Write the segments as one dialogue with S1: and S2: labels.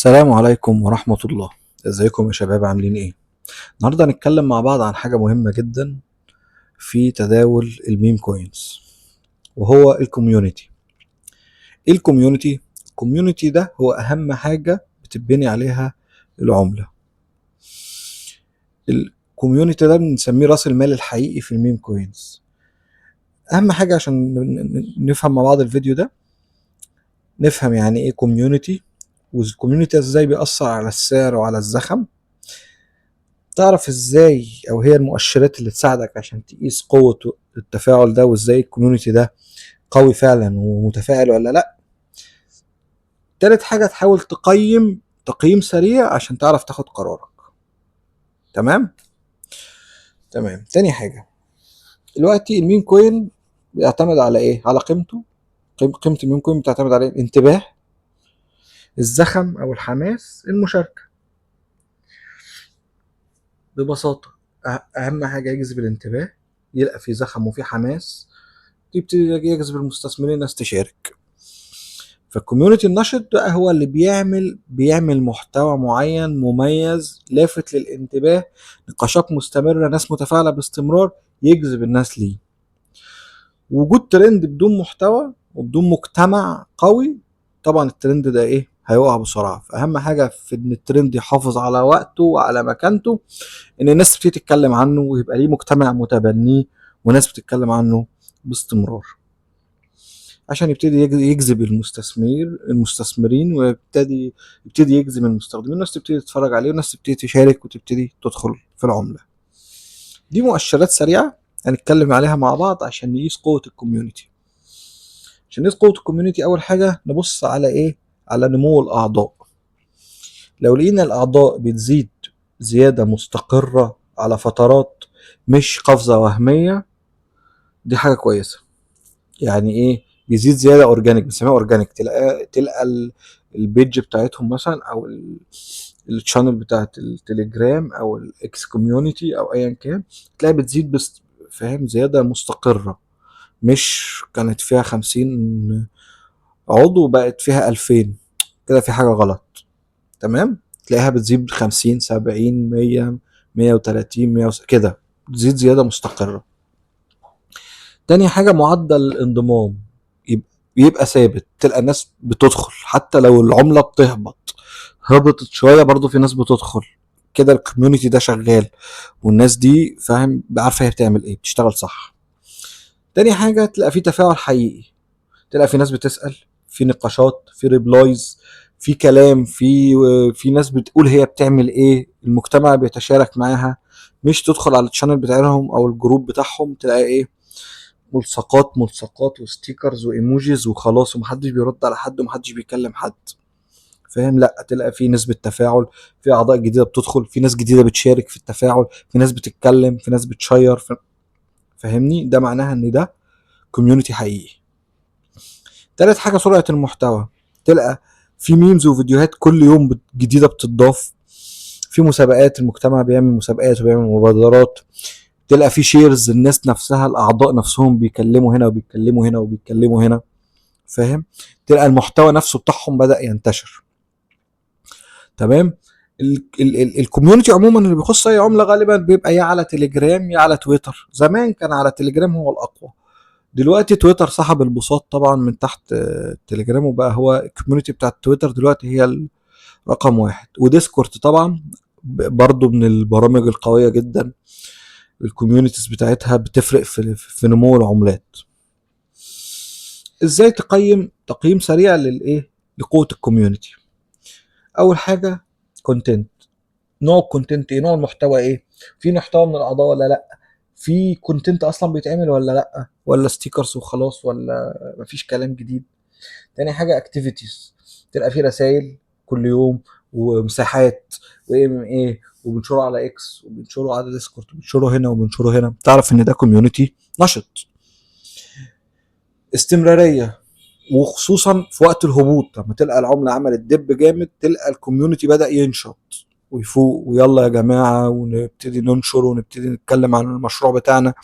S1: السلام عليكم ورحمة الله. ازيكم يا شباب، عاملين ايه؟ النهاردة هنتكلم مع بعض عن حاجة مهمة جدا في تداول الميم كوينز، وهو الكوميونتي. ايه الكوميونتي؟ الكوميونتي ده هو اهم حاجة بتبني عليها العملة. الكوميونتي ده بنسميه راس المال الحقيقي في الميم كوينز. اهم حاجة عشان نفهم مع بعض الفيديو ده، نفهم يعني ايه كوميونتي، والكوميونتي ازاي بيأثر على السعر وعلى الزخم. تعرف ازاي او هي المؤشرات اللي تساعدك عشان تقيس قوة التفاعل ده، وازاي الكوميونتي ده قوي فعلا ومتفاعل ولا لا. تالت حاجة تحاول تقييم سريع عشان تعرف تاخد قرارك. تمام. تاني حاجة، دلوقتي الميم كوين بيعتمد على ايه؟ على قيمته. قيمة الميم كوين بتعتمد على الانتباه، الزخم او الحماس، المشاركة. ببساطة اهم حاجة يجذب الانتباه، يلقى في زخم وفي حماس، يبتدي يجذب المستثمرين الناس تشارك. فالكوميونتي النشط بقى هو اللي بيعمل محتوى معين مميز لافت للانتباه، نقاشات مستمرة، ناس متفاعلة باستمرار، يجذب الناس ليه. وجود ترند بدون محتوى وبدون مجتمع قوي، طبعا الترند ده ايه؟ هيقع بسرعة. فأهم حاجة في إن الترند يحافظ على وقته وعلى مكانته، إن الناس تبتدي تتكلم عنه ويبقى ليه مجتمع متبنيه وناس بتتكلم عنه باستمرار، عشان يبتدي يجذب المستثمرين، يبتدي يجذب المستخدمين، والناس تبتدي تتفرج عليه، والناس تبتدي تشارك وتبتدي تدخل في العملة. دي مؤشرات سريعة هنتكلم عليها مع بعض عشان نقيس قوة الكوميونتي. عشان نقيس قوة الكوميونتي أول حاجة نبص على إيه؟ على نمو الأعضاء. لو لقينا الأعضاء بتزيد زيادة مستقرة على فترات، مش قفزة وهمية، دي حاجة كويسة. يعني ايه بيزيد زياده اورجانيك؟ بنسميها اورجانيك. تلقى البيج بتاعتهم مثلا، او الشانل بتاعت التليجرام او الاكس كوميونتي او ايا كان، تلاقي بتزيد بس، فاهم؟ زياده مستقره، مش كانت فيها 50 عضو وبقت فيها 2000، كده في حاجه غلط. تمام. تلاقيها بتزيد 50 70 100 130 100 كده، تزيد زياده مستقره. تاني حاجة معدل الانضمام يبقى ثابت، تلقى الناس بتدخل حتى لو العملة بتهبط، هبطت شوية برضو في ناس بتدخل. كده الكوميونتي ده شغال، والناس دي فاهم عارفة هي بتعمل ايه، بتشتغل صح. تاني حاجة تلاقي في تفاعل حقيقي، تلاقي في ناس بتسأل، في نقاشات، في ريبلايز، في كلام، في ناس بتقول هي بتعمل ايه، المجتمع بيتشارك معاها. مش تدخل على الشانل بتاعهم او الجروب بتاعهم تلاقي ايه؟ ملصقات وستيكرز وايموجيز وخلاص، ومحدش بيرد على حد ومحدش بيكلم حد. فاهم؟ لا، تلاقي في نسبة تفاعل، في اعضاء جديدة بتدخل، في ناس جديدة بتشارك في التفاعل، في ناس بتتكلم، في ناس بتشير فاهمني؟ ده معناها ان ده كوميونتي حقيقي. تالت حاجة سرعة المحتوى، تلقى في ميمز وفيديوهات كل يوم جديدة بتضاف، في مسابقات، المجتمع بيعمل مسابقات وبيعمل مبادرات، تلقى في شيرز، الناس نفسها الاعضاء نفسهم بيكلموا هنا وبيتكلموا هنا وبيتكلموا هنا. فاهم؟ تلقى المحتوى نفسه بتاعهم بدأ ينتشر. تمام. الكوميونتي عموما اللي بيخص اي عمله غالبا بيبقى يا على تليجرام يا على تويتر. زمان كان على تليجرام هو الاقوى، دلوقتي تويتر سحب البساط طبعا من تحت تليجرام، وبقى هو الكوميونتي بتاعت تويتر دلوقتي هي رقم واحد. وديسكورد طبعا برضو من البرامج القوية جدا، الكوميونيتيز بتاعتها بتفرق في نمو العملات. ازاي تقييم سريع للايه؟ لقوة الكوميونتي. اول حاجة كونتنت. نوع الكونتنت ايه؟ نوع المحتوى ايه؟ في محتوى من الاعضاء ولا لا؟ في كونتنت اصلا بيتعمل ولا لا؟ ولا ستيكرز وخلاص، ولا مفيش كلام جديد؟ تاني حاجة اكتيفيتيز، تلقى في رسائل كل يوم، ومساحات، وايه من ايه، وبنشره على اكس، وبنشره على ديسكورد، وبنشره هنا وبنشره هنا، تعرف ان ده كوميونتي نشط. استمرارية، وخصوصا في وقت الهبوط، لما تلقى العملة عملت دب جامد، تلقى الكوميونتي بدأ ينشط ويفوق، ويلا يا جماعة ونبتدي ننشر، ونبتدي نتكلم عن المشروع بتاعنا،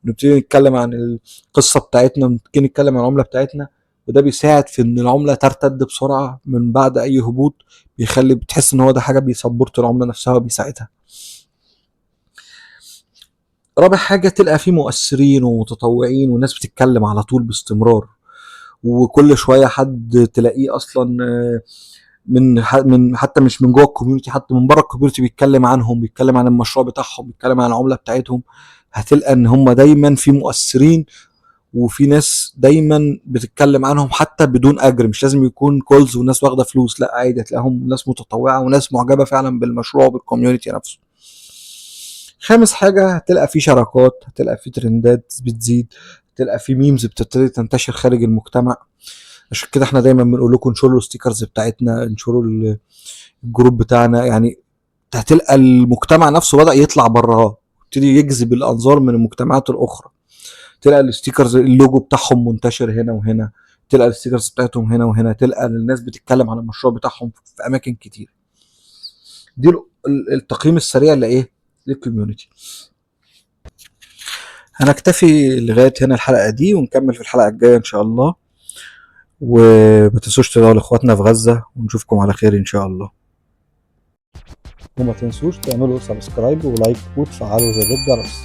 S1: ونبتدي نتكلم عن القصة بتاعتنا، ونبتدي نتكلم عن العملة بتاعتنا. وده بيساعد في ان العمله ترتد بسرعه من بعد اي هبوط، بيخلي بتحس ان هو ده حاجه بيسبورت العمله نفسها وبيساعدها. رابع حاجه، تلقى فيه مؤثرين ومتطوعين وناس بتتكلم على طول باستمرار، وكل شويه حد تلاقيه اصلا من حتى مش من جوه الكوميونتي، حتى من بره الكوميونتي بيتكلم عنهم، بيتكلم عن المشروع بتاعهم، بيتكلم عن العمله بتاعتهم. هتلقى ان هم دايما في مؤثرين وفي ناس دايما بتتكلم عنهم حتى بدون اجر، مش لازم يكون كولز وناس واخده فلوس، لا عادي هتلاقيهم ناس متطوعه وناس معجبه فعلا بالمشروع وبالكوميونتي نفسه. خامس حاجه، هتلقى في شراكات، هتلقى في ترندات بتزيد، هتلقى في ميمز بتبتدي تنتشر خارج المجتمع. عشان كده احنا دايما بنقول لكم انشروا الستيكرز بتاعتنا، انشروا الجروب بتاعنا. يعني هتلقى المجتمع نفسه بدأ يطلع براها، يبتدي يجذب الانظار من المجتمعات الاخرى. تلقى الستيكرز اللوجو بتاعهم منتشر هنا وهنا، تلقى الستيكرز بتاعتهم هنا وهنا، تلقى الناس بتتكلم عن المشروع بتاعهم في اماكن كتير. دي التقييم السريع لايه، للكوميونتي. هنكتفي لغايه هنا الحلقه دي، ونكمل في الحلقه الجايه ان شاء الله. وما تنسوش تدعوا لاخواتنا في غزه، ونشوفكم على خير ان شاء الله. وما تنسوش تعملوا سبسكرايب ولايك وتفعلوا زر الجرس.